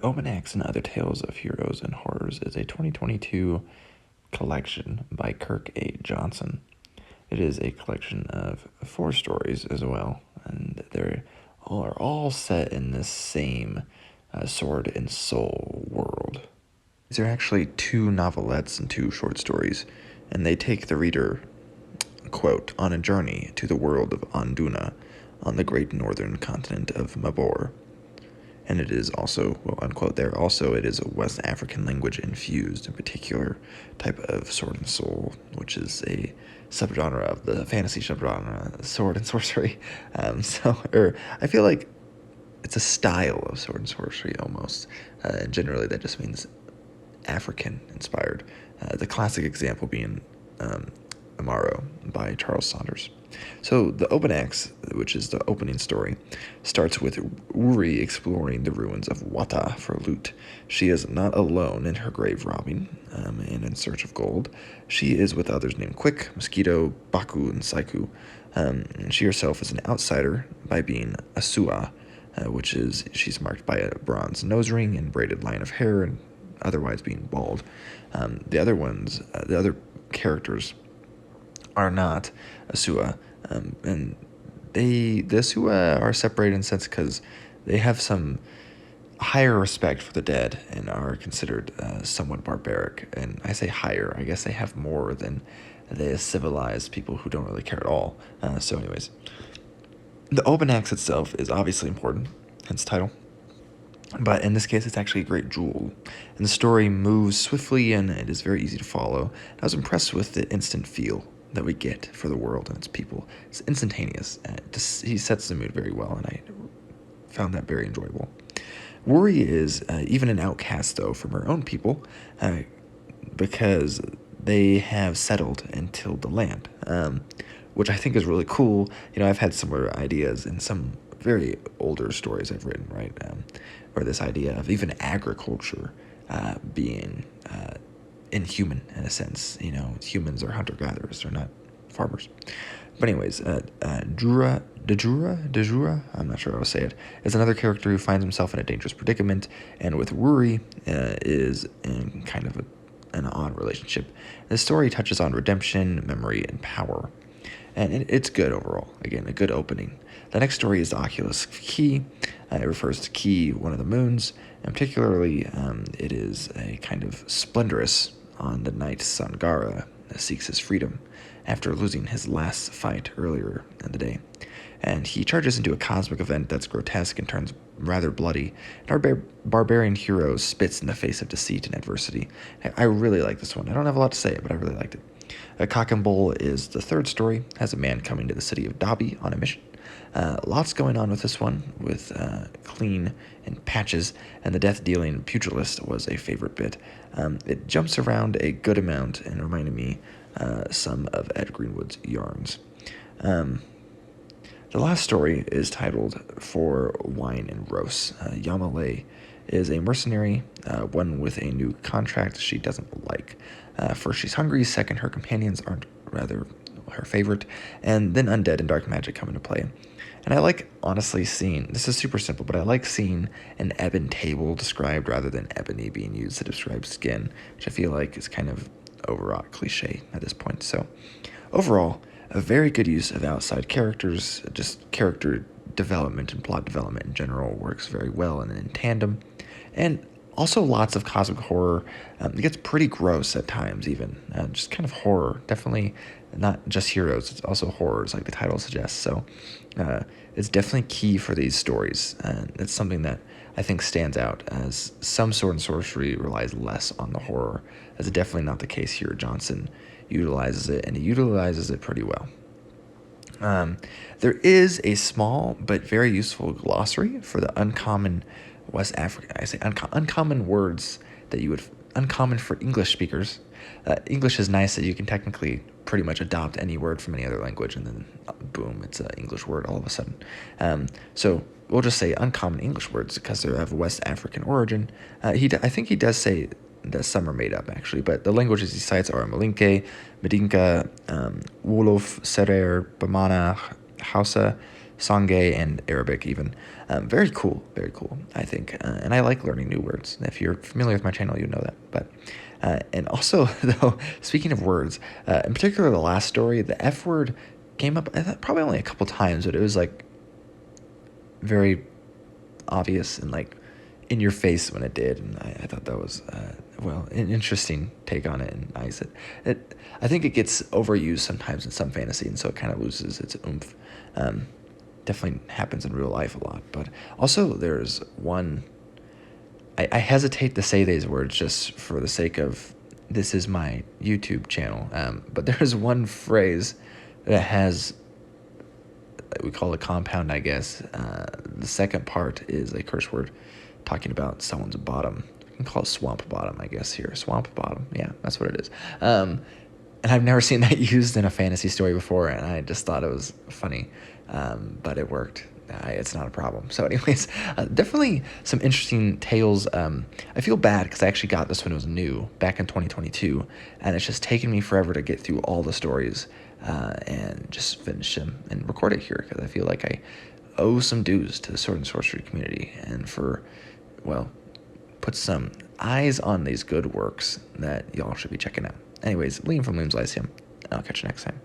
Obanaax and Other Tales of Heroes and Horrors is a 2022 collection by Kirk A. Johnson. It is a collection of 4 stories as well, and they are all set in this same sword and soul world. These are actually 2 novelettes and 2 short stories, and they take the reader, quote, on a journey to the world of Anduna on the great northern continent of Mabor. And it is also, well, unquote, there also it is a West African language infused, in particular type of sword and soul, which is a subgenre of the fantasy subgenre, sword and sorcery. I feel like it's a style of sword and sorcery almost. And generally that just means African inspired. The classic example being Amaro by Charles Saunders. So the Obanaax, which is the opening story, starts with Uri exploring the ruins of Wata for loot. She is not alone in her grave robbing and in search of gold. She is with others named Quick, Mosquito, Baku, and Saiku. She herself is an outsider by being Asua, which is she's marked by a bronze nose ring and braided line of hair and otherwise being bald. The other characters are not Asua, and the Asua are separated in a sense because they have some higher respect for the dead and are considered somewhat barbaric. And I say higher, I guess they have more than the civilized people who don't really care at all. Anyways, the Obanaax itself is obviously important, hence title. But in this case, it's actually a great jewel. And the story moves swiftly and it is very easy to follow. I was impressed with the instant feel that we get for the world and its people. It's instantaneous. He sets the mood very well, and I found that very enjoyable. Worry is even an outcast, though, from her own people, because they have settled and tilled the land, which I think is really cool. You know, I've had similar ideas in some very older stories I've written, right? Where this idea of even agriculture being inhuman in a sense. You know, humans are hunter-gatherers, they're not farmers. But anyways, Dejura, I'm not sure how to say it, is another character who finds himself in a dangerous predicament, and with Wuri is in kind of an odd relationship. The story touches on redemption, memory, and power. And it's good overall. Again, a good opening. The next story is the Oculus Key. It refers to Key, one of the moons, and particularly it is a kind of splendorous on the night Sangara seeks his freedom after losing his last fight earlier in the day. And he charges into a cosmic event that's grotesque and turns rather bloody. And our barbarian hero spits in the face of deceit and adversity. I really like this one. I don't have a lot to say, but I really liked it. A Cock and Bull is the third story, has a man coming to the city of Dabi on a mission. Lots going on with this one, with clean and patches, and the death-dealing pugilist was a favorite bit. It jumps around a good amount and reminded me some of Ed Greenwood's yarns. The last story is titled For Wine and Roast. Yamale is a mercenary, one with a new contract she doesn't like. First, she's hungry. Second, her companions aren't rather her favorite. And then undead and dark magic come into play. And I like, honestly, seeing, this is super simple, but I like seeing an ebon table described rather than ebony being used to describe skin, which I feel like is kind of overwrought cliche at this point. So, overall, a very good use of outside characters, just character development and plot development in general works very well and in tandem. And also lots of cosmic horror. It gets pretty gross at times even. Just kind of horror. Definitely not just heroes. It's also horrors like the title suggests. So it's definitely key for these stories. And it's something that I think stands out as some sword and sorcery relies less on the horror. That's definitely not the case here. Johnson utilizes it, and he utilizes it pretty well. There is a small but very useful glossary for the uncommon West African, I say uncommon words that you would, uncommon for English speakers. English is nice that you can technically pretty much adopt any word from any other language and then boom, it's an English word all of a sudden. So we'll just say uncommon English words because they have West African origin. I think he does say that some are made up actually, but the languages he cites are Malinke, Medinka, Wolof, Serer, Bamana, Hausa, Songhay and Arabic even. Very cool, I think. And I like learning new words. If you're familiar with my channel, you know that. But and also, though, speaking of words, in particular the last story, the F word came up probably only a couple times, but it was like very obvious and like in your face when it did, and I thought that was an interesting take on it, and nice. I think it gets overused sometimes in some fantasy, and so it kind of loses its oomph. Definitely happens in real life a lot, but also there's one. I hesitate to say these words just for the sake of this is my YouTube channel, but there's one phrase that has, we call it compound, I guess. The second part is a curse word talking about someone's bottom. You can call it swamp bottom, I guess, here. Swamp bottom. Yeah, that's what it is. And I've never seen that used in a fantasy story before, and I just thought it was funny. But it worked. It's not a problem. So anyways, definitely some interesting tales. I feel bad because I actually got this when it was new, back in 2022, and it's just taken me forever to get through all the stories and just finish them and record it here, because I feel like I owe some dues to the sword and sorcery community, and for, well, put some eyes on these good works that y'all should be checking out. Anyways, Liam from Liam's Lyceum. I'll catch you next time.